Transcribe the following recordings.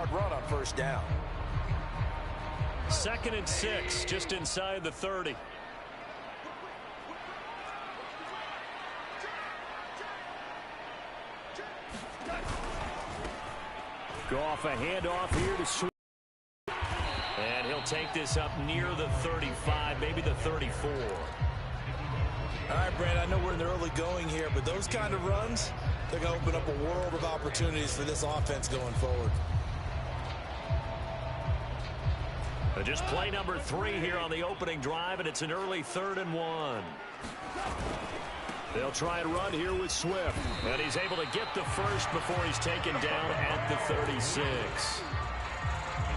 yard run on first down. 2nd and 6, just inside the 30. Go off a handoff here to Swift. And he'll take this up near the 35, maybe the 34. All right, Brad, I know we're in the early going here, but those kind of runs, they're going to open up a world of opportunities for this offense going forward. Just play number 3 here on the opening drive, and it's an early 3rd and 1. They'll try and run here with Swift, and he's able to get the first before he's taken down at the 36.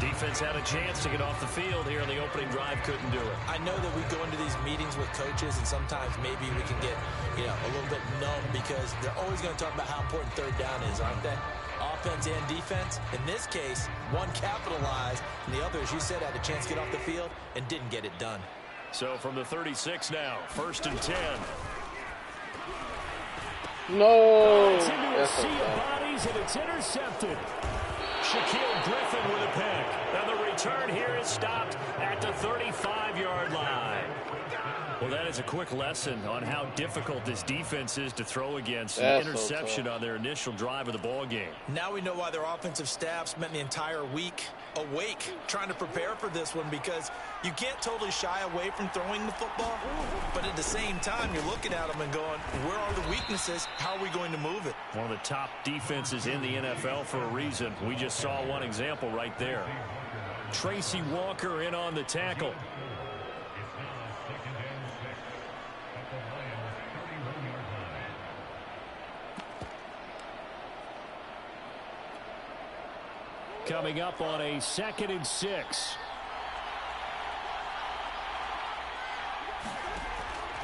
Defense had a chance to get off the field here on the opening drive, couldn't do it. I know that we go into these meetings with coaches, and sometimes maybe we can get, a little bit numb because they're always going to talk about how important third down is, aren't they? Offense and defense. In this case, one capitalized, and the other, as you said, had a chance to get off the field and didn't get it done. So from the 36 now, 1st and 10. No. It's into a sea of bodies, and it's intercepted. Shaquille Griffin with a pick. And the return here is stopped at the 35-yard line. Well, that is a quick lesson on how difficult this defense is to throw against. An interception on their initial drive of the ball game. Now we know why their offensive staff spent the entire week awake trying to prepare for this one, because you can't totally shy away from throwing the football, but at the same time you're looking at them and going, where are the weaknesses? How are we going to move it? One of the top defenses in the NFL for a reason. We just saw one example right there. Tracy Walker in on the tackle. Coming up on a 2nd and 6.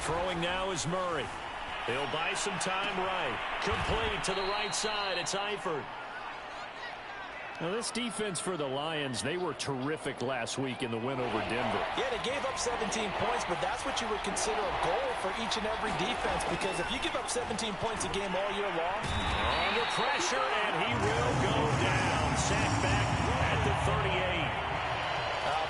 Throwing now is Murray. He'll buy some time right. Complete to the right side. It's Eifert. Now, this defense for the Lions, they were terrific last week in the win over Denver. Yeah, they gave up 17 points, but that's what you would consider a goal for each and every defense, because if you give up 17 points a game all year long. Under pressure, and he will go down. Sack back at the 38.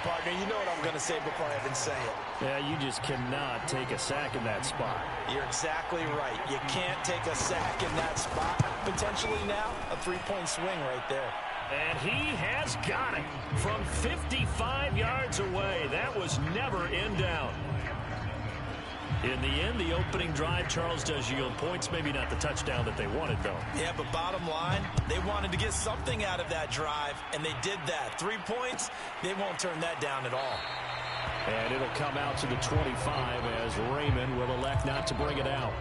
Partner, you know what I'm going to say before I even say it. Yeah, you just cannot take a sack in that spot. You're exactly right. You can't take a sack in that spot. Potentially now, a 3-point swing right there. And he has got it from 55 yards away. That was never in doubt. In the end, the opening drive, Charles, does yield points. Maybe not the touchdown that they wanted, though. Yeah, but bottom line, they wanted to get something out of that drive, and they did that. 3 points, they won't turn that down at all. And it'll come out to the 25 as Raymond will elect not to bring it out.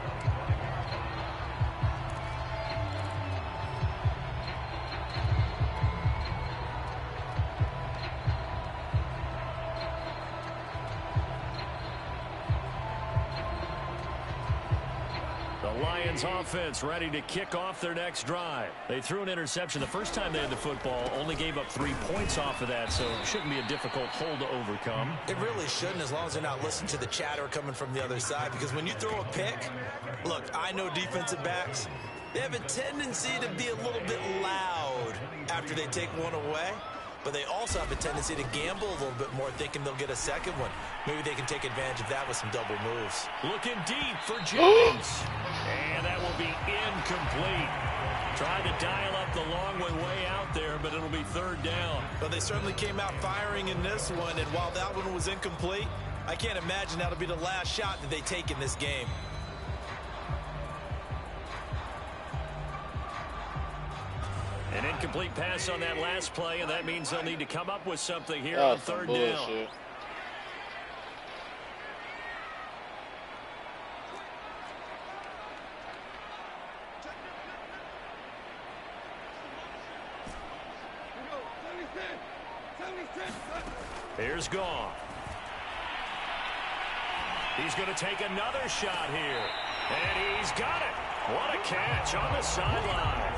Lions offense ready to kick off their next drive. They threw an interception the first time they had the football, only gave up 3 points off of that, so it shouldn't be a difficult hole to overcome. It really shouldn't, as long as they're not listening to the chatter coming from the other side, because when you throw a pick, look, I know defensive backs, they have a tendency to be a little bit loud after they take one away. But they also have a tendency to gamble a little bit more, thinking they'll get a second one. Maybe they can take advantage of that with some double moves. Looking deep for James. And that will be incomplete. Trying to dial up the long way out there, but it'll be 3rd down. But they certainly came out firing in this one, and while that one was incomplete, I can't imagine that'll be the last shot that they take in this game. An incomplete pass on that last play, and that means they'll need to come up with something here on 3rd down. Here's Goff. He's going to take another shot here. And he's got it. What a catch on the sideline.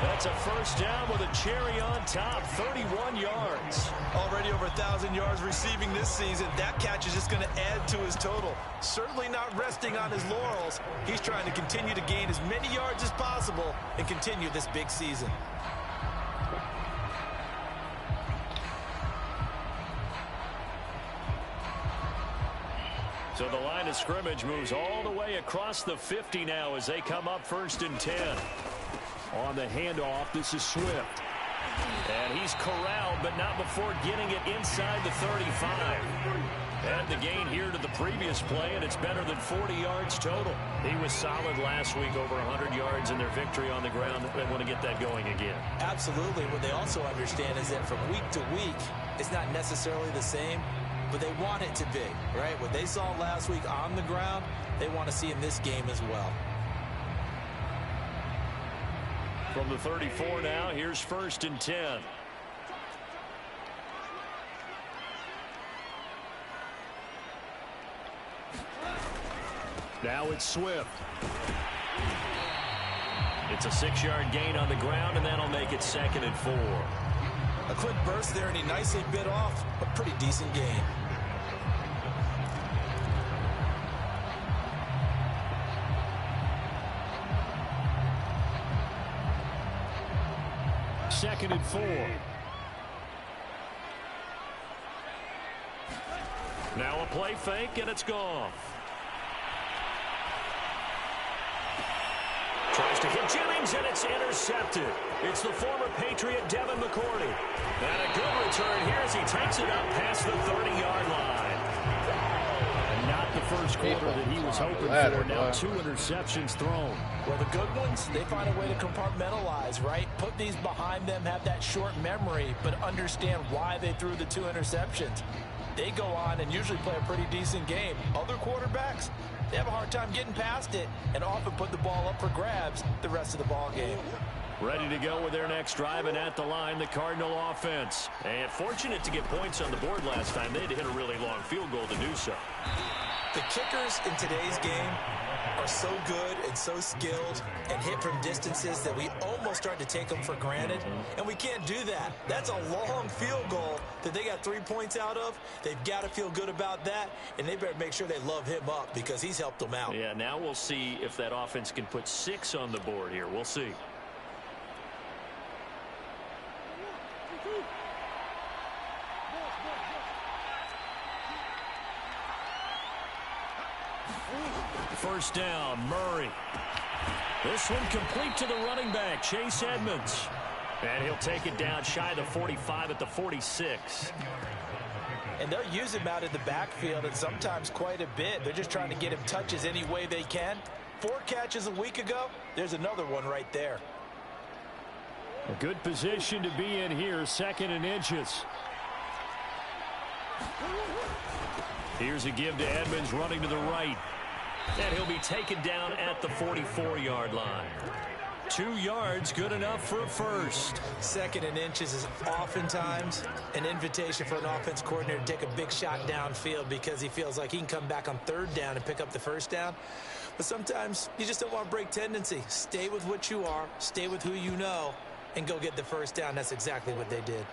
That's a 1st down with a cherry on top, 31 yards. Already over 1,000 yards receiving this season. That catch is just going to add to his total. Certainly not resting on his laurels. He's trying to continue to gain as many yards as possible and continue this big season. So the line of scrimmage moves all the way across the 50 now as they come up 1st and 10. On the handoff, this is Swift. And he's corralled, but not before getting it inside the 35. And the gain here to the previous play, and it's better than 40 yards total. He was solid last week, over 100 yards in their victory on the ground. They want to get that going again. Absolutely. What they also understand is that from week to week, it's not necessarily the same, but they want it to be, right? What they saw last week on the ground, they want to see in this game as well. From the 34 now, here's 1st and 10. Now it's Swift. It's a 6-yard gain on the ground, and that'll make it 2nd and 4. A quick burst there, and he nicely bit off a pretty decent gain. Second and 4. Now a play fake, and it's gone. Tries to hit Jennings, and it's intercepted. It's the former Patriot Devin McCourty. And a good return here as he takes it up past the 30-yard line. And not the first quarter that he was hoping for. Now 2 interceptions thrown. Well, the good ones, they find a way to compartmentalize, right? Put these behind them, have that short memory, but understand why they threw the 2 interceptions. They go on and usually play a pretty decent game. Other quarterbacks, they have a hard time getting past it and often put the ball up for grabs the rest of the ball game. Ready to go with their next drive, and at the line, the Cardinal offense. And fortunate to get points on the board last time. They had to hit a really long field goal to do so. The kickers in today's game are so good and so skilled and hit from distances that we almost start to take them for granted, and we can't do that. That's a long field goal that they got 3 points out of. They've got to feel good about that, and they better make sure they love him up because he's helped them out. Yeah, now we'll see if that offense can put 6 on the board here. We'll see. First down, Murray. This one complete to the running back, Chase Edmonds. And he'll take it down shy of the 45 at the 46. And they'll use him out in the backfield, and sometimes quite a bit. They're just trying to get him touches any way they can. 4 catches a week ago. There's another one right there. A good position to be in here, 2nd and inches. Here's a give to Edmonds running to the right. And he'll be taken down at the 44-yard line. 2 yards, good enough for a first. 2nd and inches is oftentimes an invitation for an offense coordinator to take a big shot downfield because he feels like he can come back on 3rd down and pick up the 1st down. But sometimes you just don't want to break tendency. Stay with what you are, stay with who you know, and go get the 1st down. That's exactly what they did.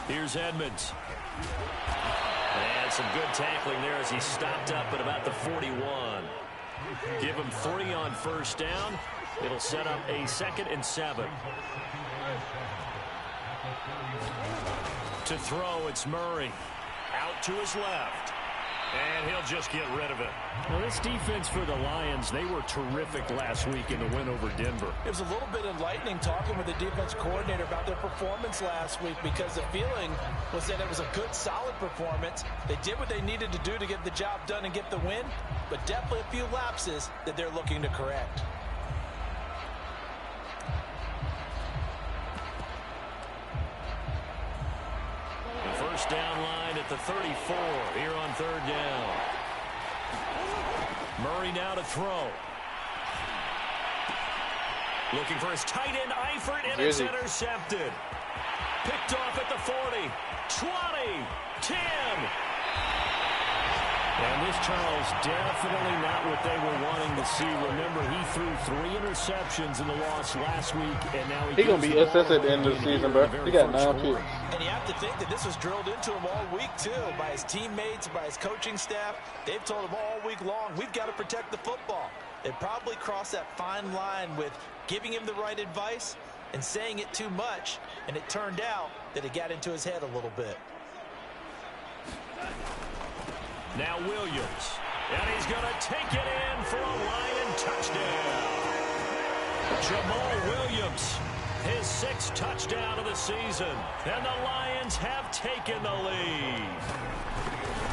Here's Edmonds. And some good tackling there as he stopped up at about the 41. Give him 3 on 1st down. It'll set up a 2nd and 7. To throw, it's Murray. Out to his left. And he'll just get rid of it. Well, this defense for the Lions, they were terrific last week in the win over Denver. It was a little bit enlightening talking with the defense coordinator about their performance last week because the feeling was that it was a good, solid performance. They did what they needed to do to get the job done and get the win, but definitely a few lapses that they're looking to correct. First down line at the 34 here on 3rd down. Murray now to throw. Looking for his tight end, Eifert, and it's intercepted. Picked off at the 40, 20, 10. And this, Charles, definitely not what they were wanting to see. Remember, he threw 3 interceptions in the loss last week, and now he's going to be SS at the end of the season, bro. He got 9 picks. And you have to think that this was drilled into him all week, too, by his teammates, by his coaching staff. They've told him all week long, we've got to protect the football. They probably crossed that fine line with giving him the right advice and saying it too much, and it turned out that it got into his head a little bit. Now Williams, and he's going to take it in for a Lion touchdown. Jamal Williams, his 6th touchdown of the season, and the Lions have taken the lead.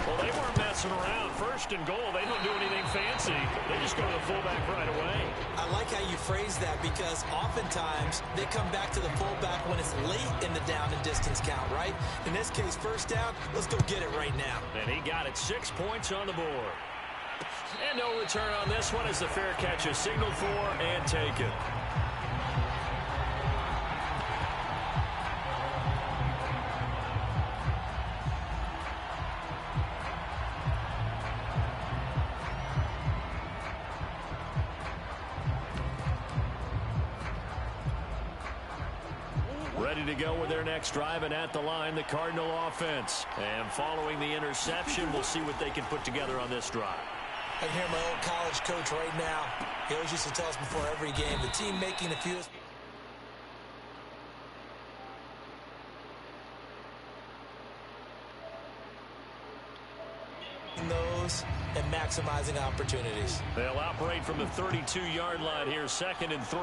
Well, they weren't messing around. 1st and goal, they don't do anything fancy. They just go to the fullback right away. I like how you phrase that because oftentimes they come back to the fullback when it's late in the down and distance count, right? In this case, 1st down, let's go get it right now. And he got it, 6 points on the board. And no return on this one as the fair catch is signaled for and taken. Ready to go with their next drive, and at the line, the Cardinal offense. And following the interception, we'll see what they can put together on this drive. I can hear my old college coach right now. He always used to tell us before every game, the team making the fewest those and maximizing opportunities. They'll operate from the 32-yard line here, 2nd and 3.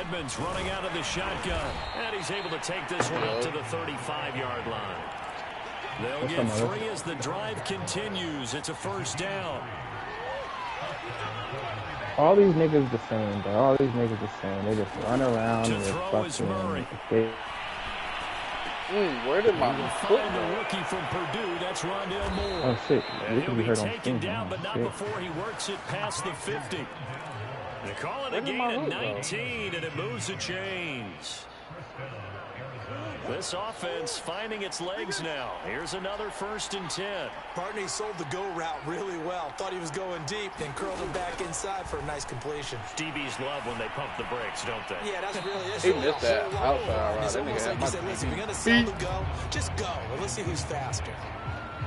Edmonds running out of the shotgun, and he's able to take this one up to the 35-yard line. They'll get 3 as the drive continues. It's a 1st down. All these niggas the same, bro. All these niggas the same. They just run around To and throw is Murray. Where did my foot Find go? the rookie from Purdue. That's Rondale Moore. Oh shit! And You he'll can be be hurt on taken screen. down, but not Shit. before he works it past the 50. They call it a Where did gain my of hook go? 19, and it moves the chains. This offense finding its legs now. Here's another 1st and 10. Barney sold the go route really well. Thought he was going deep, then curled him back inside for a nice completion. DBs love when they pump the brakes, don't they? Yeah, that's really it. He missed that outside route. It's That almost nigga like had you said, my listen, if you're going to sell the go, just go. And let's see who's faster.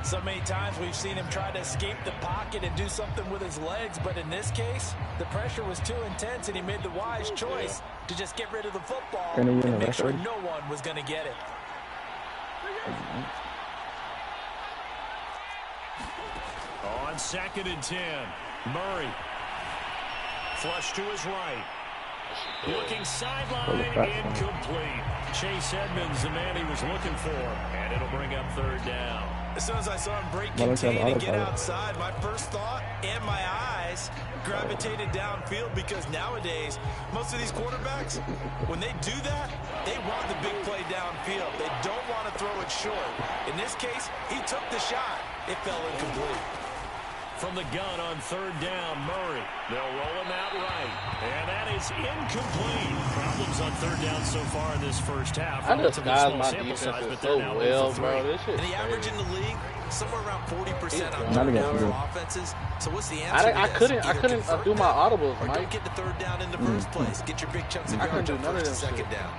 So many times we've seen him try to escape the pocket and do something with his legs, but in this case, the pressure was too intense, and he made the wise choice to just get rid of the football and make sure no one was going to get it. On 2nd and 10, Murray. Flush to his right. Looking sideline, incomplete. Chase Edmonds, the man he was looking for, and it'll bring up 3rd down. As soon as I saw him break contain and get outside, my first thought and my eyes gravitated downfield because nowadays, most of these quarterbacks, when they do that, they want the big play downfield. They don't want to throw it short. In this case, he took the shot. It fell incomplete. From the gun on 3rd down, Murray. They'll roll him out right. And that is incomplete. Problems on 3rd down so far in this 1st half. I just guys my sample defense size, is but so they're now well, 0 for 3. bro. This shit And the average in the league, somewhere around 40% on Not third against down you. for offenses. So what's the answer? I couldn't do my audibles, or Mike. don't get the 3rd down in the first place. Get your big chunks of I couldn't yardage do on none of 1st and that 2nd shit. down.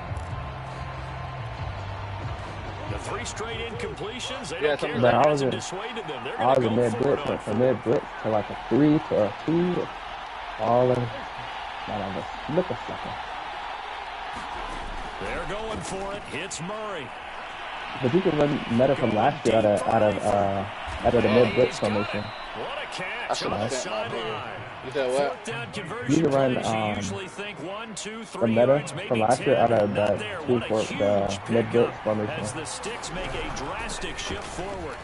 The 3 straight incompletions, they Yeah, don't care. but That I was hasn't in- dissuaded them. They're I was going a to mid go for blitz, it on from mid blitz to like a 3 to a 2. All of it. Look a second. They're going for it. Hits Murray. But you can run meta from last year out of the mid blitz formation. What a catch That's on the what sideline. You said what? 4th down You conversion can run plays, you usually think 1, 2, the 3 meta yards, maybe from last year 10. out of Not the there. two What a for huge the mid blitz pickup formation. as the sticks make a drastic shift forward.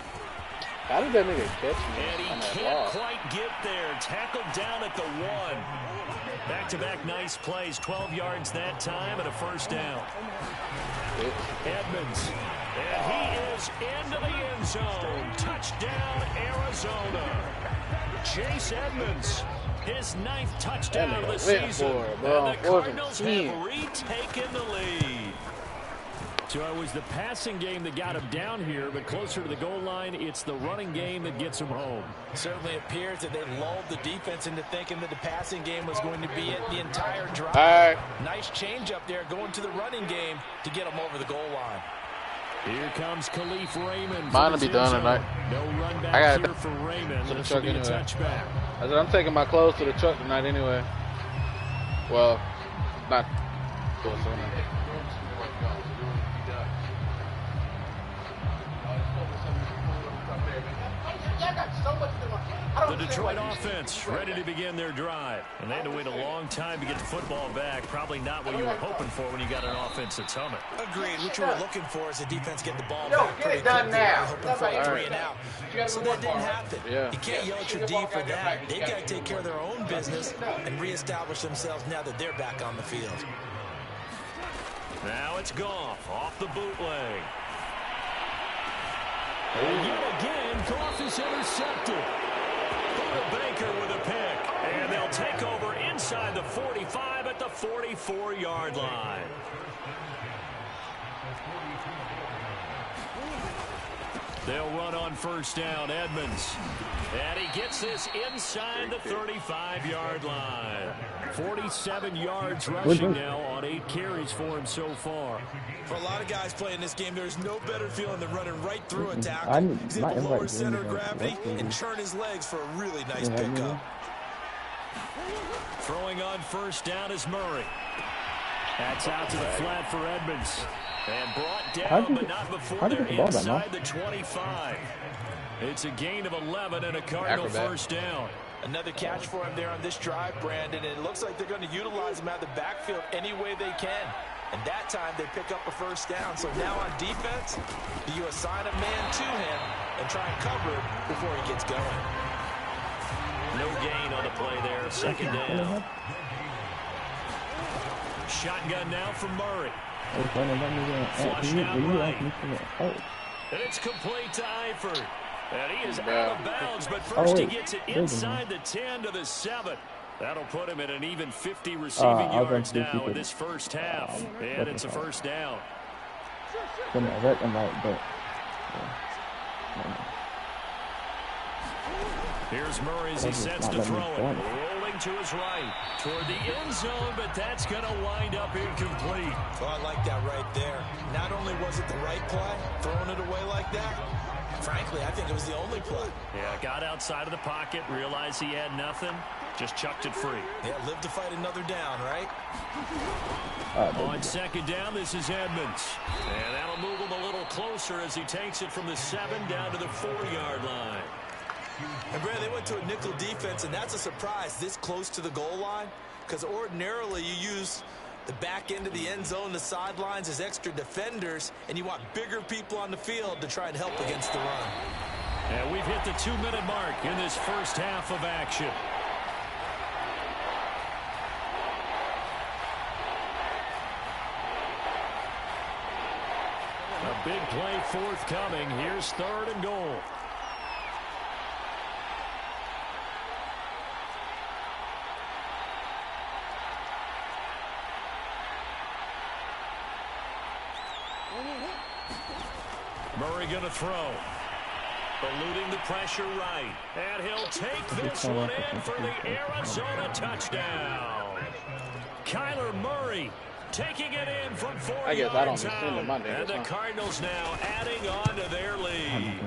How did that nigga catch And me on he that can't ball? quite get there. Tackled down at the 1. Back-to-back nice plays. 12 yards that time and a 1st down. Edmonds. And he is into the end zone. Touchdown, Arizona. Chase Edmonds. His 9th touchdown of the season. And the Cardinals have retaken the lead. So it was the passing game that got him down here, but closer to the goal line, it's the running game that gets him home. Certainly appears that they lulled the defense into thinking that the passing game was going to be it the entire drive. All right. Nice change up there going to the running game to get him over the goal line. Here comes Khalif Raymond. Mine will be done tonight. No run back I got here for Raymond. to the This will truck be a anyway. touchback. I said I'm taking my clothes to the truck tonight anyway. Well, Not doing something. The Detroit offense ready to begin their drive. And they had to wait a long time to get the football back. Probably not what you were hoping for when you got an offense that's humming. Agreed. What you were looking for is the defense getting the ball back pretty quickly. Hoping for a 3 and out. So that didn't happen. Yeah. You can't yell at your D for that. They've got to take care of their own business and reestablish themselves now that they're back on the field. Now it's Goff off the bootleg. And yet again, Goff is intercepted. Baker with a pick. And they'll take over inside the 45 at the 44-yard line. They'll run on first down, Edmonds. And he gets this inside the 35-yard line. 47 yards rushing now on 8 carries for him so far. For a lot of guys playing this game, there's no better feeling than running right through a tackle. He's able to lower center of gravity and churn his legs for a really nice pickup. Throwing on first down is Murray. That's out to the flat for Edmonds. And brought down, but not before they're inside the 25. It's a gain of 11 and a Cardinal first down. Another catch for him there on this drive, Brandon, and it looks like they're going to utilize him out of the backfield any way they can. And that time they pick up a first down. So now on defense, you assign a man to him and try and cover it before he gets going. No gain on the play there, second down. Shotgun now from Murray. Flush out right. And it's complete to Eifert. And he is out of bounds, but first he gets it inside the 10 to the 7. That'll put him at an even 50 receiving yards now in this first half. And it's a first down. Here's Murray as he sets to throw it. Rolling to his right toward the end zone, but that's going to wind up incomplete. Well, I like that right there. Not only was it the right play, throwing it away like that, frankly, I think it was the only play. Yeah, got outside of the pocket, realized he had nothing, just chucked it free. Yeah, live to fight another down, right? On second down, this is Edmonds. And that'll move him a little closer as he takes it from the 7 down to the 4-yard line. And Brad, they went to a nickel defense, and that's a surprise this close to the goal line, because ordinarily you use the back end of the end zone, the sidelines as extra defenders, and you want bigger people on the field to try and help against the run. And we've hit the 2-minute mark in this first half of action. A big play forthcoming. Here's 3rd and goal. Murray going to throw. Eluding the pressure right. And he'll take this one in for the Arizona touchdown. Kyler Murray taking it in from 4 yards out. And the Cardinals now adding on to their lead.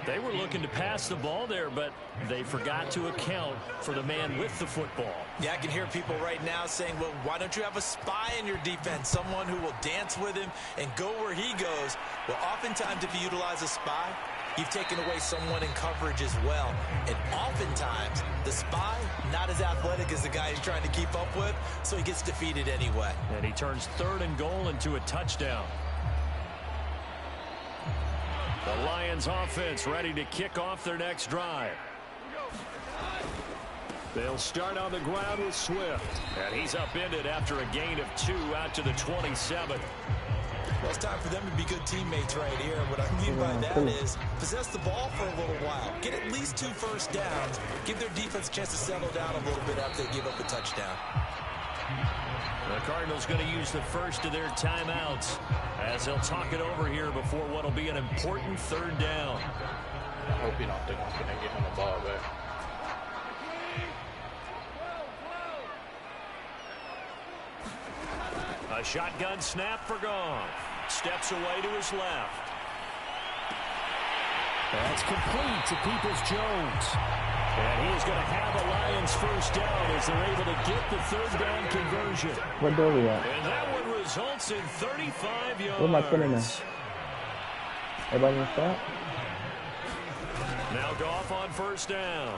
They were looking to pass the ball there, but they forgot to account for the man with the football. Yeah, I can hear people right now saying, well, why don't you have a spy in your defense, someone who will dance with him and go where he goes? Well, oftentimes if you utilize a spy, you've taken away someone in coverage as well. And oftentimes, the spy, not as athletic as the guy he's trying to keep up with, so he gets defeated anyway. And he turns 3rd and goal into a touchdown. The Lions offense ready to kick off their next drive. They'll start on the ground with Swift. And he's upended after a gain of 2 out to the 27. Well, it's time for them to be good teammates right here. What I mean by that is possess the ball for a little while. Get at least 2 first downs. Give their defense a chance to settle down a little bit after they give up a touchdown. The Cardinals going to use the first of their timeouts as they'll talk it over here before what will be an important 3rd down. I hope you don't think I'm going to get him the ball back. A shotgun snap for Goff. Steps away to his left. That's complete to Peoples-Jones. And he is going to have a Lions first down as they're able to get the third down conversion. What door we at? And that one results in 35 yards. What am I putting in? Everybody in stop? Now Goff on first down.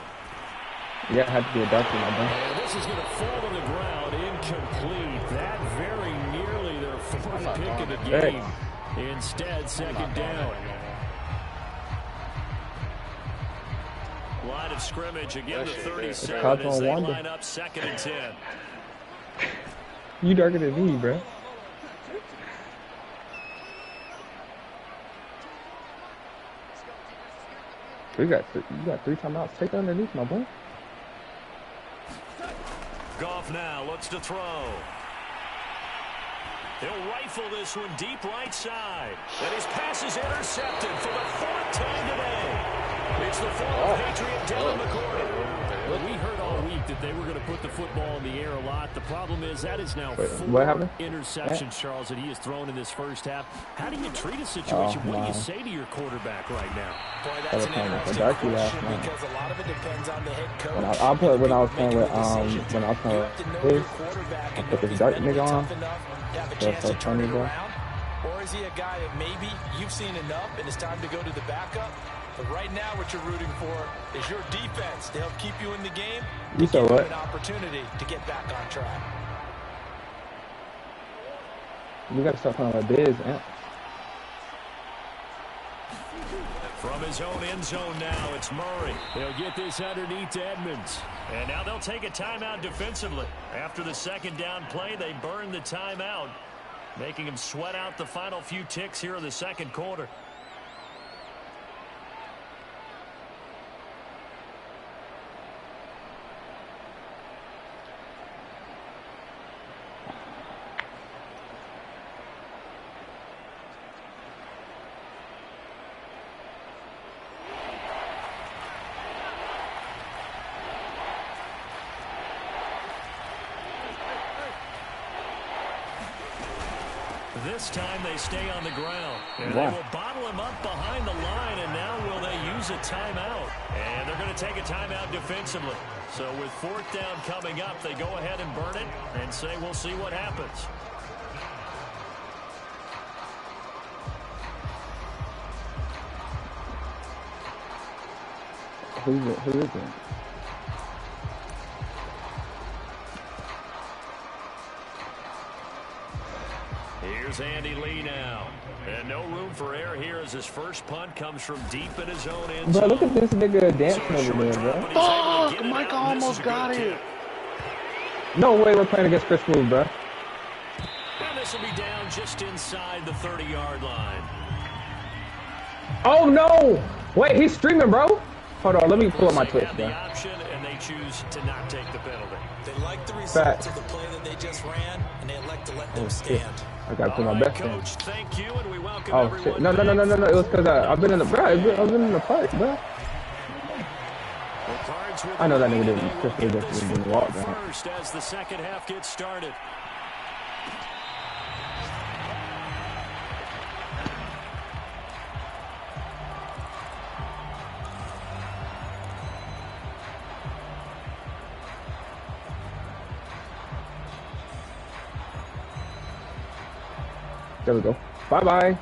Yeah, it had to be a dark one, I think. And this is going to fall to the ground, incomplete. That very nearly their fourth pick of the game. Instead, second down. Line of scrimmage again to 37 as they line up 2nd and 10. You darker than me, bro. You got 3 timeouts. Take underneath, my boy. Goff now looks to throw. He'll rifle this one deep right side. And his pass is intercepted for the 4th time today. It's the former Patriot Devin McCourty. We heard all week that they were going to put the football in the air a lot. The problem is that is now 4 interceptions, Charles, that he has thrown in this first half. How do you treat a situation? What do you say to your quarterback right now? Boy, that's an interesting question because a lot of it depends on the head coach. When I was playing with his, I put this dark nigga on. That's so funny, bro. Or is he a guy that maybe you've seen enough and it's time to go to the backup? But right now, what you're rooting for is your defense to help keep you in the game. You said what? An opportunity to get back on track. We got to start playing like biz, man. From his own end zone now, it's Murray. They'll get this underneath to Edmonds. And now they'll take a timeout defensively. After the second down play, they burn the timeout, making him sweat out the final few ticks here in the second quarter. This time they stay on the ground. And they will bottle him up behind the line, and now will they use a timeout? And they're going to take a timeout defensively. So with 4th down coming up, they go ahead and burn it and say we'll see what happens. Who is it? Here's Andy Lee now. And no room for error here as his first punt comes from deep in his own end zone. Bro, look at this nigga dancing over there, bro. Fuck! Mike almost got it. No way we're playing against Chris Wood, bro. And this will be down just inside the 30-yard line. Oh, no! Wait, he's streaming, bro. Hold on, let me pull up my Twitch, bro. The option, and they choose to not take the penalty. They like the results of the play that they just ran, and they elect to let them stand. I gotta put my best in. Coach, thank you, and we welcome Oh shit! No! It was because I've been in the I've been in the park, bro. I know that nigga didn't walk down. First, as the second half gets started. There we go. Bye-bye.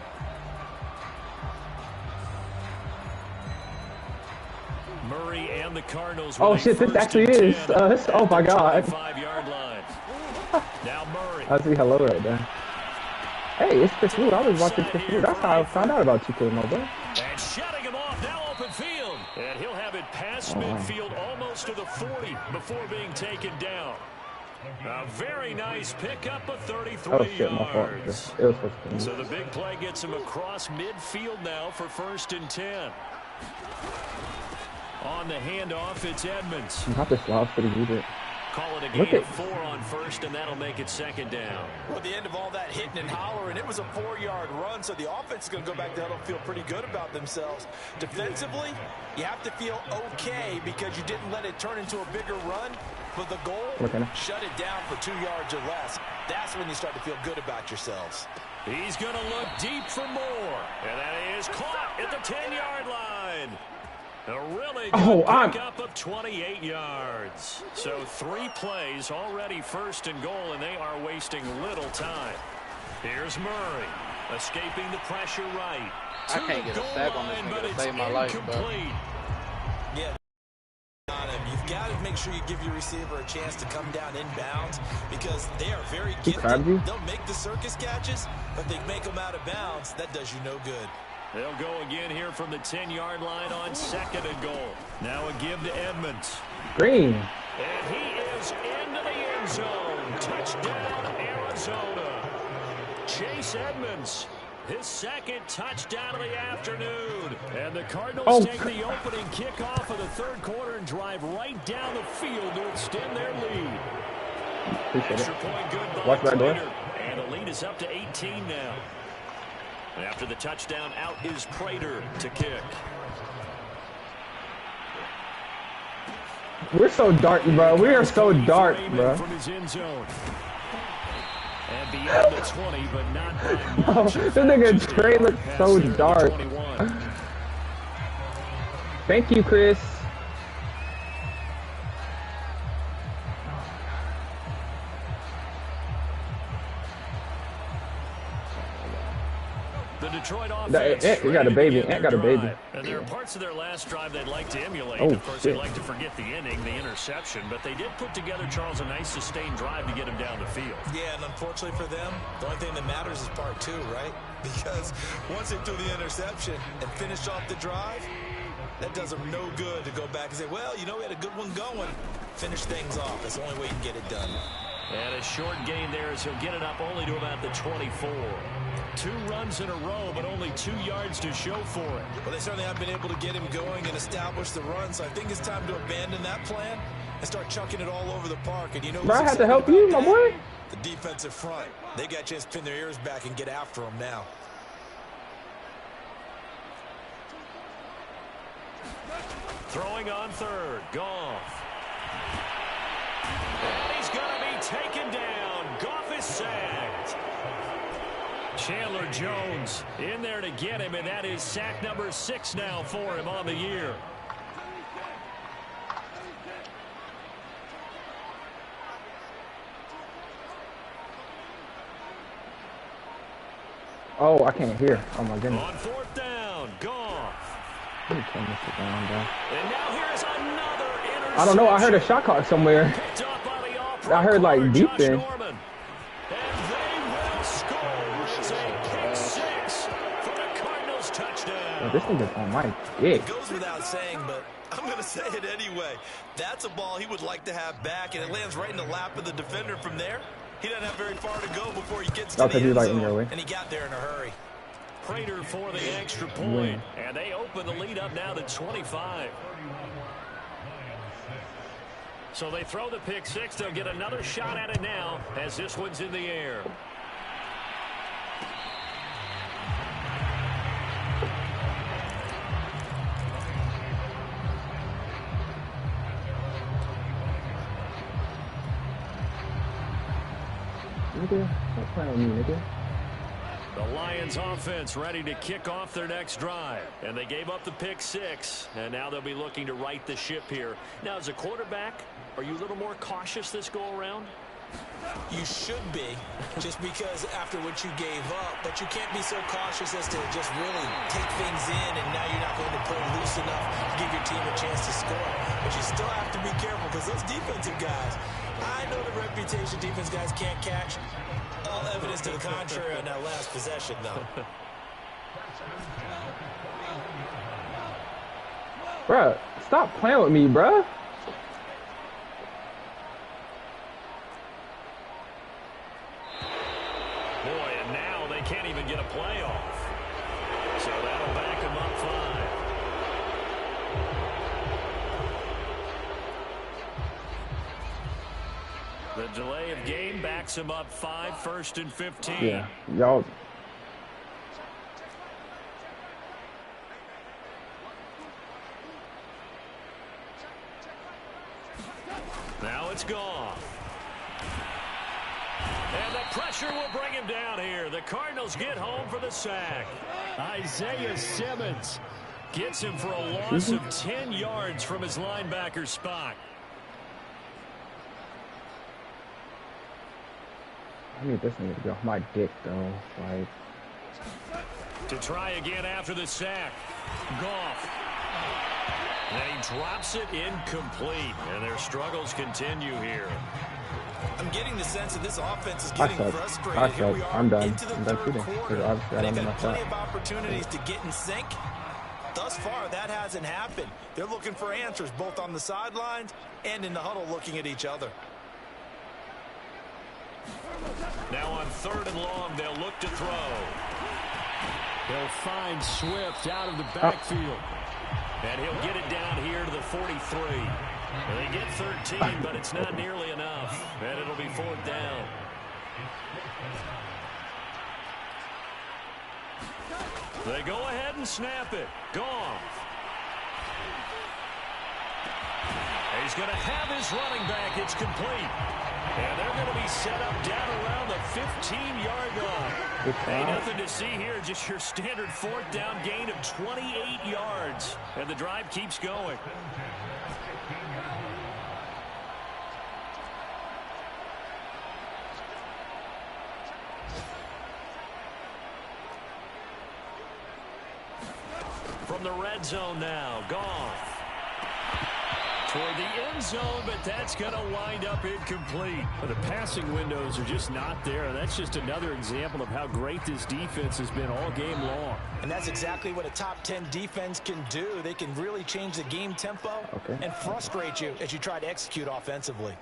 Murray and the Cardinals. Oh shit, this actually is. Oh my god. 5-yard line. Now Murray. I see hello right there. Hey, it's Chris Wood. I was watching Chris Wood. That's how I found out about you, kid, my boy. And shutting him off, now open field. And he'll have it past midfield almost to the 40 before being taken down. A very nice pickup of 33 oh, shit, my fault. yards. It was supposed to be. So the big play gets him across midfield now for 1st and 10. On the handoff, it's Edmonds. Not this loud for the unit. Call it a gain of 4 on first, and that'll make it 2nd down. Well, at the end of all that hitting and hollering, it was a 4-yard run, so the offense is going to go back there and feel pretty good about themselves. Defensively, you have to feel okay because you didn't let it turn into a bigger run. But the goal, shut it down for 2 yards or less. That's when you start to feel good about yourselves. He's going to look deep for more. And that is caught at the 10-yard line. A really good pickup of 28 yards. So 3 plays already first and goal, and they are wasting little time. Here's Murray, escaping the pressure right. I can't get a sack on this nigga to save my life, bro. Yeah. You've got to make sure you give your receiver a chance to come down inbounds because they are very gifted. They'll make the circus catches, but they make them out of bounds. That does you no good. They'll go again here from the 10-yard line on 2nd and goal. Now a give to Edmonds. Green. And he is into the end zone. Touchdown, Arizona. Chase Edmonds, his 2nd touchdown of the afternoon. And the Cardinals take the opening kickoff of the 3rd quarter and drive right down the field to extend their lead. Extra point good by Prater. And the lead is up to 18 now. After the touchdown, out is Prater to kick. We're so dark, bro. We are so dark, bro. From his end zone. And beyond the 20, but not by much. This nigga Trey looks so dark. Thank you, Chris. The Detroit offense. You got a baby. Ant got a baby. And there are parts of their last drive they'd like to emulate. Of course, they'd like to forget the inning, the interception, but they did put together, Charles, a nice sustained drive to get him down the field. Yeah, and unfortunately for them, the only thing that matters is part 2, right? Because once they threw the interception and finished off the drive, that does them no good to go back and say, well, you know, we had a good one going. Finish things off. That's the only way you can get it done. And a short gain there as he'll get it up only to about the 24. 2 runs in a row, but only 2 yards to show for it. Well, they certainly haven't been able to get him going and establish the run, so I think it's time to abandon that plan and start chucking it all over the park. And you know, I had to help you, my boy. The defensive front. They got a chance to pin their ears back and get after him now. Throwing on 3rd, Goff. And he's going to be taken down. Goff is sacked. Chandler Jones in there to get him, and that is sack number 6 now for him on the year. Oh, I can't hear. Oh, my goodness. On 4th down, Goff. Let me turn this down, bro. And now here's another interception. I don't know. I heard a shot clock somewhere. I heard, like, deep in. Oh, this nigga's on my dick. It goes without saying, but I'm going to say it anyway. That's a ball he would like to have back, and it lands right in the lap of the defender from there. He doesn't have very far to go before he gets to the end zone, and he got there in a hurry. Prater for the extra point, and they open the lead up now to 25. So they throw the pick 6. They'll get another shot at it now as this one's in the air. Nigga, stop playing with me, nigga. The Lions offense ready to kick off their next drive. And they gave up the pick 6. And now they'll be looking to right the ship here. Now, as a quarterback, are you a little more cautious this go-around? You should be, just because after what you gave up. But you can't be so cautious as to just really take things in, and now you're not going to play loose enough to give your team a chance to score. But you still have to be careful because those defensive guys, I know the reputation defense guys can't catch. All evidence to the contrary on that last possession, though. Bruh, stop playing with me, bruh. Boy, and now they can't even get a play off. So that'll back them up 5. The delay of game backs him up 5, 1st and 15. Yeah, y'all. Now it's gone. And the pressure will bring him down here. The Cardinals get home for the sack. Isaiah Simmons Gets him for a loss of 10 yards from his linebacker spot. I need this nigga to get off my dick, though. Like, to try again after the sack. Goff. And he drops it incomplete. And their struggles continue here. I'm getting the sense that this offense is getting frustrated. I Here we suck. are I'm done. into the I'm done third shooting. quarter. Obviously, I don't They've know had my plenty shot. of opportunities to get in sync. Thus far, that hasn't happened. They're looking for answers both on the sidelines and in the huddle looking at each other. Now on 3rd and long, they'll look to throw. They'll find Swift out of the backfield. And he'll get it down here to the 43. Well, they get 13, but it's not nearly enough. And it'll be 4th down. They go ahead and snap it. Goff. He's going to have his running back. It's complete. And they're going to be set up down around the 15-yard line. Hey, nothing to see here. Just your standard 4th down gain of 28 yards. And the drive keeps going. From the red zone now, Goff. Toward the end zone, but that's going to wind up incomplete. The passing windows are just not there, and that's just another example of how great this defense has been all game long. And that's exactly what a top 10 defense can do. They can really change the game tempo and frustrate you as you try to execute offensively.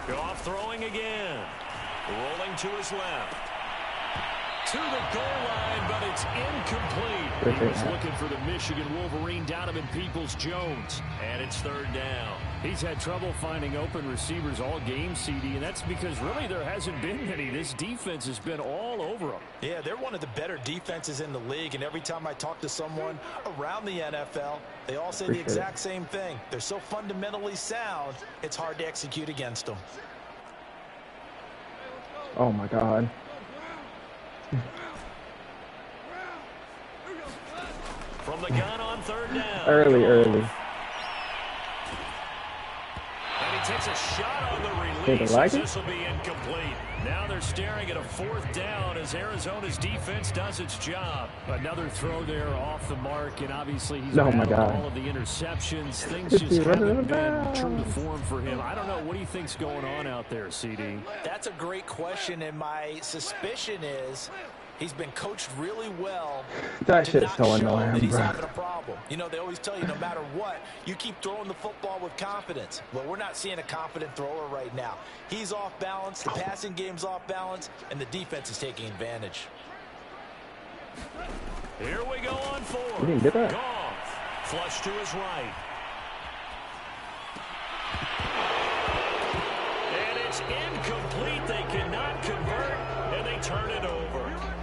Goff throwing again. Rolling to his left. To the goal line, but it's incomplete. He was looking for the Michigan Wolverine, Donovan Peoples-Jones, and it's 3rd down. He's had trouble finding open receivers all game, CD, and that's because really there hasn't been many. This defense has been all over them. Yeah, they're one of the better defenses in the league, and every time I talk to someone around the NFL, they all say the exact same thing. They're so fundamentally sound, it's hard to execute against them. oh my God. From the gun on 3rd down. Early. And he takes a shot on the release. This will be incomplete. Now they're staring at a 4th down as Arizona's defense does its job. Another throw there off the mark, and obviously he's battled all of the interceptions. Things just haven't been true to form for him. I don't know. What do you think's going on out there, CD? That's a great question, and my suspicion is he's been coached really well. That shit's so annoying, that he's bro. having a problem. You know, they always tell you no matter what, you keep throwing the football with confidence. Well, we're not seeing a confident thrower right now. He's off balance, the passing game's off balance, and the defense is taking advantage. Here we go on 4th. You didn't get that? Goff, flush to his right. And it's incomplete. They cannot convert, and they turn it over.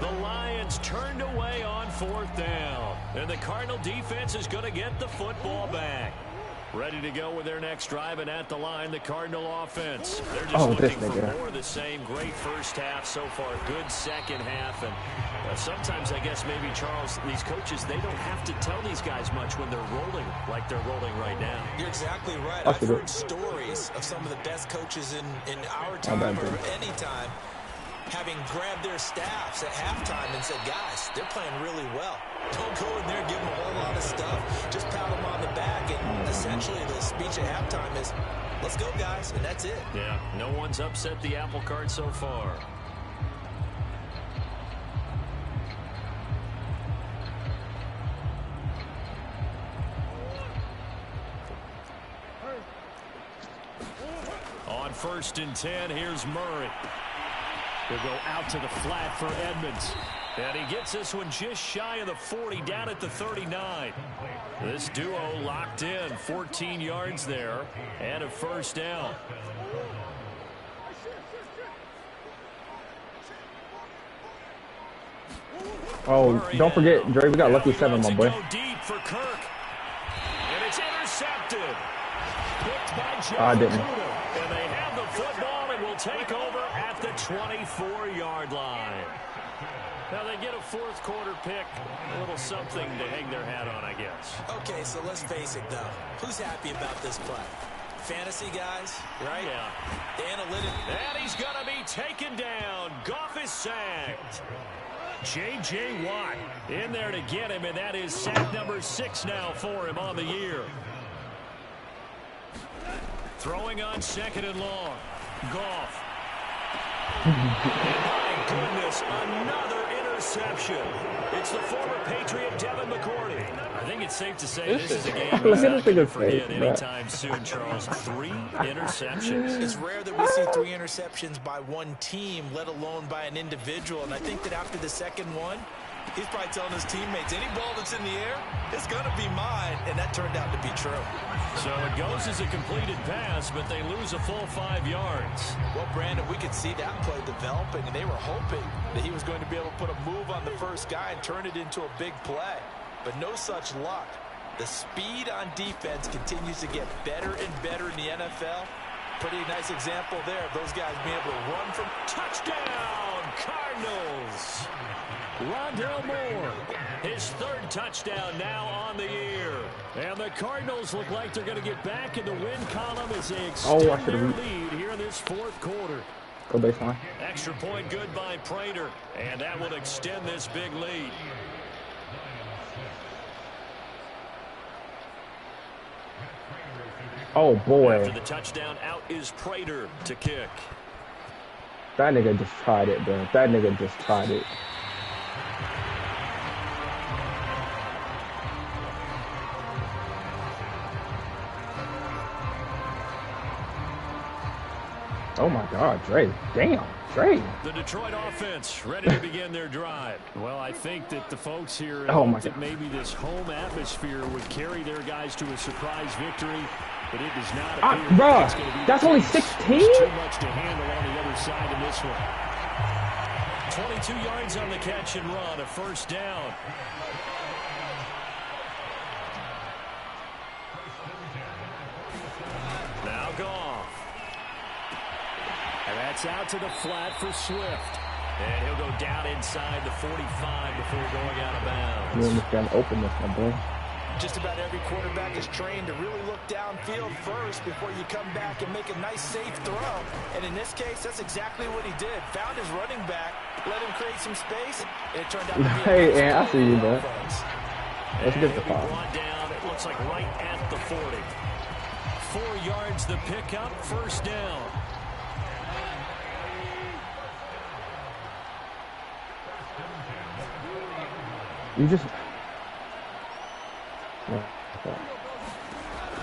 The Lions turned away on 4th down. And the Cardinal defense is going to get the football back. Ready to go with their next drive, and at the line, the Cardinal offense. They're just looking for more of the same. Great first half so far. Good second half. And sometimes, I guess, maybe, Charles, these coaches, they don't have to tell these guys much when they're rolling like they're rolling right now. You're exactly right. I've heard stories of some of the best coaches in our time or any time having grabbed their staffs at halftime and said, guys, they're playing really well. Don't go in there and give them a whole lot of stuff. Just pat them on the back. And essentially the speech at halftime is, let's go, guys. And that's it. Yeah, no one's upset the apple cart so far. On 1st and 10, here's Murray. He'll go out to the flat for Edmonds. And he gets this one just shy of the 40, down at the 39. This duo locked in, 14 yards there, and a 1st down. Oh, don't forget, Dre, we got lucky 7, my boy. Go deep for Kirk. And it's intercepted. Picked by Joe I didn't. And they have the football and will take over at the 24-yard line. Now they get a fourth quarter pick. A little something to hang their hat on, I guess. Okay, so let's face it, though. Who's happy about this play? Fantasy guys, right? Yeah. The analytics. And he's going to be taken down. Goff is sacked. J.J. Watt in there to get him, and that is sack number 6 now for him on the year. Throwing on 2nd and long. Goff. My goodness, another interception. It's the former Patriot Devin McCourty. I think it's safe to say this is a game he's not going to forget anytime soon, Charles. 3 interceptions. It's rare that we see 3 interceptions by one team, let alone by an individual. And I think that after the second one, he's probably telling his teammates, any ball that's in the air, it's going to be mine. And that turned out to be true. So it goes as a completed pass, but they lose a full 5 yards. Well, Brandon, we could see that play developing, and they were hoping that he was going to be able to put a move on the first guy and turn it into a big play. But no such luck. The speed on defense continues to get better and better in the NFL. Pretty nice example there of those guys being able to run from touchdown, Cardinals. Rondale Moore, his 3rd touchdown now on the year. And the Cardinals look like they're going to get back in the win column as they extend their lead here in this 4th quarter. Go baseline. Extra point good by Prater, and that will extend this big lead. Oh, boy. After the touchdown, out is Prater to kick. That nigga just tried it, bro. That nigga just tried it. Oh, my God, Dre. Damn, Dre. The Detroit offense ready to begin their drive. Well, I think that the folks here that maybe this home atmosphere would carry their guys to a surprise victory, but it does not appear bruh, it's going to be that's only 16? Too much to handle on the other side in this one. 22 yards on the catch and run, a 1st down. Now Goff. And that's out to the flat for Swift. And he'll go down inside the 45 before going out of bounds. You understand openness, my boy. Just about every quarterback is trained to really look downfield first before you come back and make a nice, safe throw. And in this case, that's exactly what he did. Found his running back, let him create some space, and it turned out to be hey, I see you, man. Let's get the foul. Brought down, it looks like right at the 40. 4 yards the pickup, 1st down. You just...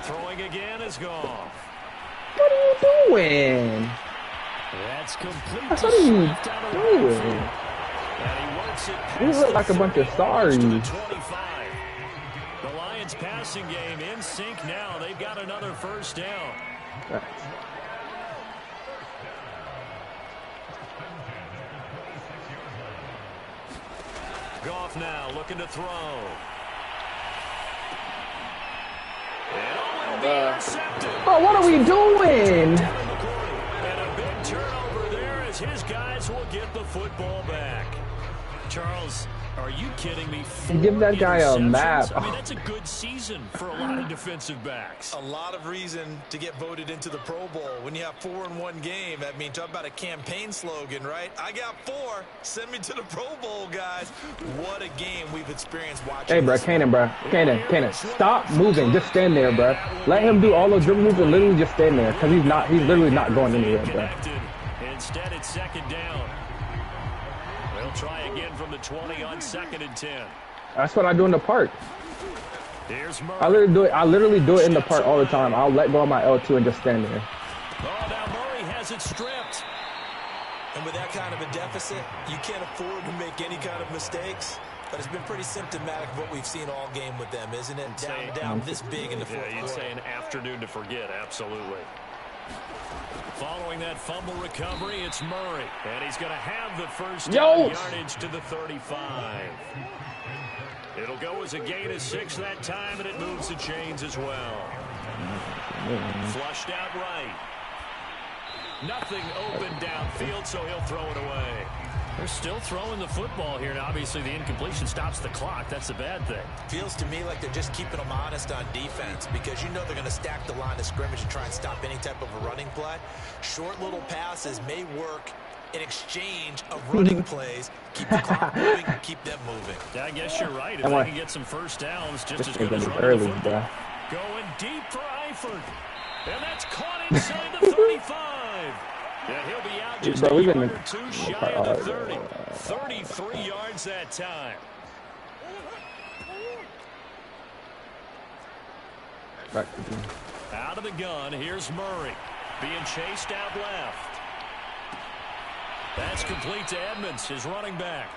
Throwing again is Goff. What are you doing? That's complete. What are you doing? And he works it. You look like a bunch of sorries. The Lions passing game in sync now. They've got another 1st down. Goff now looking to throw. Oh, what are we doing? And a big turnover there as his guys will get the football back. Charles, are you kidding me? Give that guy a map. I mean, that's a good season for a lot of defensive backs. A lot of reason to get voted into the Pro Bowl. When you have 4 in one game, I mean, talk about a campaign slogan, right? I got 4. Send me to the Pro Bowl, guys. What a game we've experienced watching. Hey, bro, Kanan, stop moving. Just stand there, bro. Let him do all those dribble moves and literally just stand there because he's literally not going anywhere, bro. Instead, it's 2nd down. They'll try again from the 20 on 2nd and 10. That's what I do in the park. Here's Murray. I literally do it in the park all the time. I'll let go of my L2 and just stand there. Oh, now Murray has it stripped. And with that kind of a deficit, you can't afford to make any kind of mistakes. But it's been pretty symptomatic of what we've seen all game with them, isn't it? Down this big in the 4th quarter. You'd say an afternoon to forget, absolutely. Following that fumble recovery, it's Murray. And he's going to have the 1st down yardage to the 35. It'll go as a gain of 6 that time, and it moves the chains as well. Flushed out right. Nothing open downfield, so he'll throw it away. They're still throwing the football here, and obviously the incompletion stops the clock. That's a bad thing. Feels to me like they're just keeping them honest on defense because you know they're going to stack the line of scrimmage and try and stop any type of a running play. Short little passes may work in exchange of running plays. Keep the clock moving, keep them moving. Yeah, I guess you're right. If they can get some first downs, just as good as running early, the football. Going deep for Eifert. And that's caught inside the 35. Yeah, he'll be out just a yard or two shy of the 30. 33 yards that time. Out of the gun, here's Murray. Being chased out left. That's complete to Edmonds, his running back.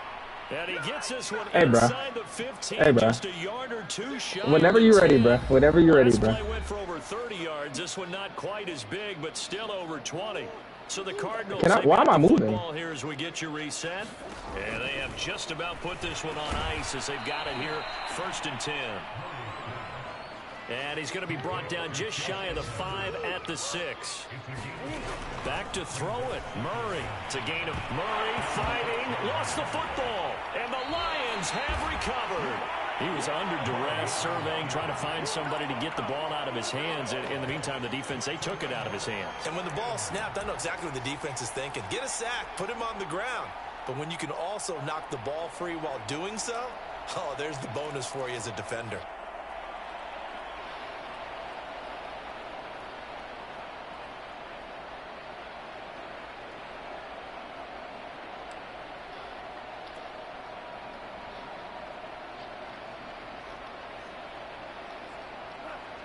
And he gets this one inside the 15, just a yard or two shy. Whenever you're ready, bro. Whenever you're ready, bro. Last play went for over 30 yards. This one not quite as big, but still over 20. So the Cardinals. Why am I moving? Here as we get you reset. And they have just about put this one on ice as they've got it here, 1st and 10. And he's going to be brought down just shy of the 5 at the 6. Back to throw it. Murray to gain of Murray fighting. Lost the football. And the Lions have recovered. He was under duress, surveying, trying to find somebody to get the ball out of his hands. In the meantime, the defense, they took it out of his hands. And when the ball snapped, I know exactly what the defense is thinking. Get a sack, put him on the ground. But when you can also knock the ball free while doing so, oh, there's the bonus for you as a defender.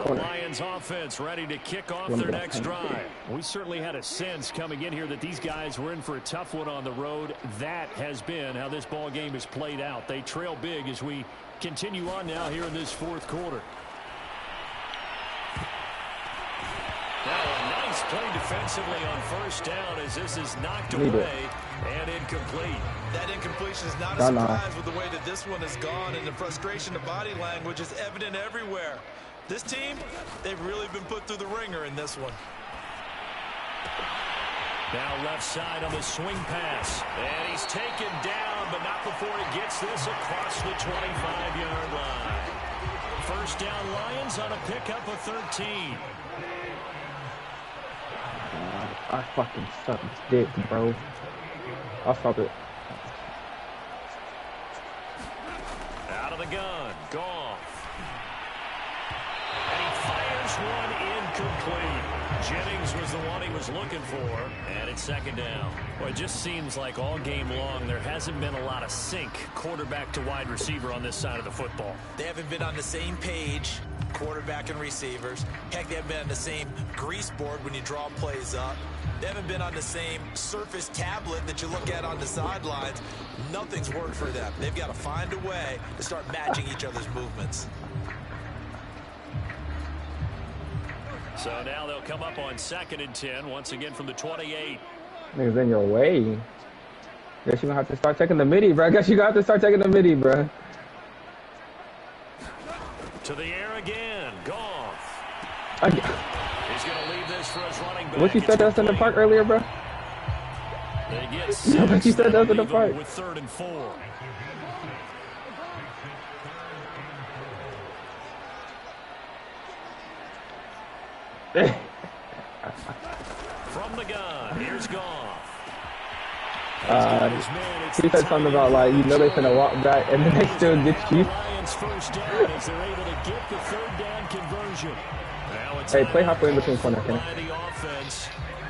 The Lions offense ready to kick off their next drive. We certainly had a sense coming in here that these guys were in for a tough one on the road. That has been how this ball game has played out. They trail big as we continue on now here in this 4th quarter. Now a nice play defensively on 1st down as this is knocked away and incomplete. That incompletion is not a surprise with the way that this one has gone, and the frustration of body language is evident everywhere. This team, they've really been put through the ringer in this one. Now left side on the swing pass. And he's taken down, but not before he gets this across the 25-yard line. 1st down Lions on a pickup of 13. I fucking suck dick, bro. I'll stop it. Out of the gun. Goff. And he fires one incomplete. Jennings was the one he was looking for, and it's 2nd down. Well, it just seems like all game long there hasn't been a lot of sync quarterback to wide receiver on this side of the football. They haven't been on the same page, quarterback and receivers. Heck, they haven't been on the same grease board when you draw plays up. They haven't been on the same surface tablet that you look at on the sidelines. Nothing's worked for them. They've got to find a way to start matching each other's movements. So now they'll come up on 2nd and 10, once again from the 28. Niggas in your way. Guess you're going to have to start taking the midi, bro. Guess you're going to have to start taking the midi, bro. To the air again. Goff. He's going to leave this for his running back. What you said that's in the park earlier, bro? They get 6. What you said that's in the park? With 3rd and 4. From the gun, here's Goff. He said something about, like, you know they're going to walk back and then they still get you. Lions 1st down as they're able to get the 3rd down conversion. Hey, play halfway in between corner, Kenny.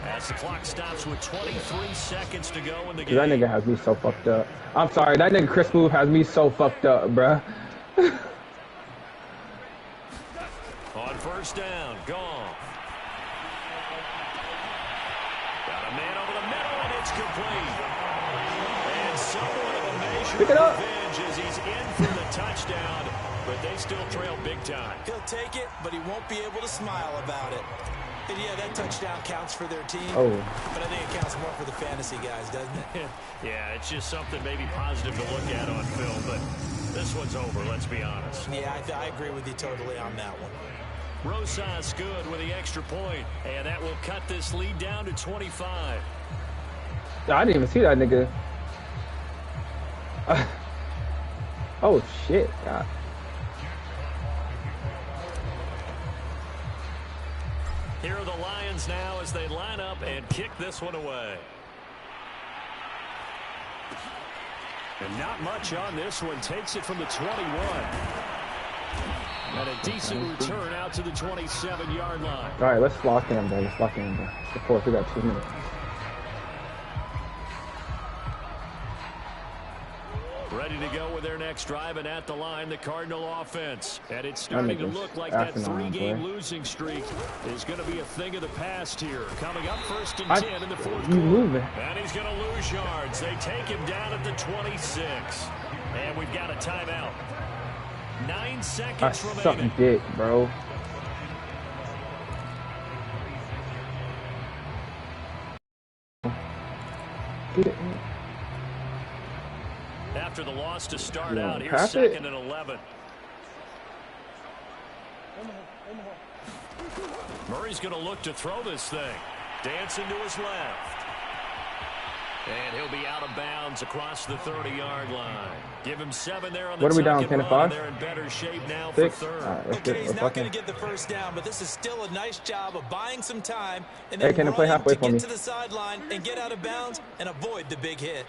As the clock stops with 23 seconds to go in the game. That nigga has me so fucked up. I'm sorry, that nigga Chris Move has me so fucked up, bruh. On 1st down, Goff. Got a man over the middle, and it's complete. And somewhat of a measure of revenge as he's in for the touchdown, but they still trail big time. He'll take it, but he won't be able to smile about it. And yeah, that touchdown counts for their team, but I think it counts more for the fantasy guys, doesn't it? Yeah, it's just something maybe positive to look at on film, but this one's over, let's be honest. Yeah, I agree with you totally on that one. Rosas good with the extra point, and that will cut this lead down to 25. I didn't even see that nigga. Oh shit! God. Here are the Lions now as they line up and kick this one away. And not much on this one. Takes it from the 21. And a decent return out to the 27-yard line. All right, let's lock in, bro. Let's lock in, bro. Of course, we got 2 minutes. Ready to go with their next drive, and at the line, the Cardinal offense. And it's starting to look like that 3-game losing streak is going to be a thing of the past here. Coming up 1st and 10 in the 4th quarter. And he's going to lose yards. They take him down at the 26. And we've got a timeout. 9 seconds remaining. Suck dick, bro. Get it. After the loss to start out, here's 2nd and 11. Murray's going to look to throw this thing. Dancing to his left. And he'll be out of bounds across the 30-yard line. Give him 7 there on the what are we down, 10 5? They're in better shape now 6? for 3rd. Right, okay, he's not going to get the first down, but this is still a nice job of buying some time and hey, then can I play halfway to for get me? to the sideline and get out of bounds and avoid the big hit.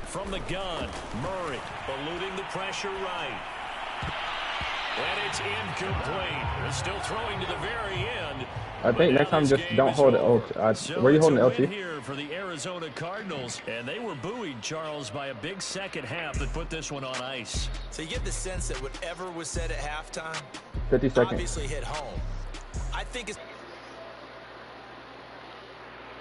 From the gun, Murray eluding the pressure right. And it's incomplete. They're still throwing to the very end. I think next time just don't hold it. Where are you holding the LT? Here for the Arizona Cardinals, and they were buoyed, Charles, by a big second half that put this one on ice. So you get the sense that whatever was said at halftime 50 seconds. obviously hit home. I think it's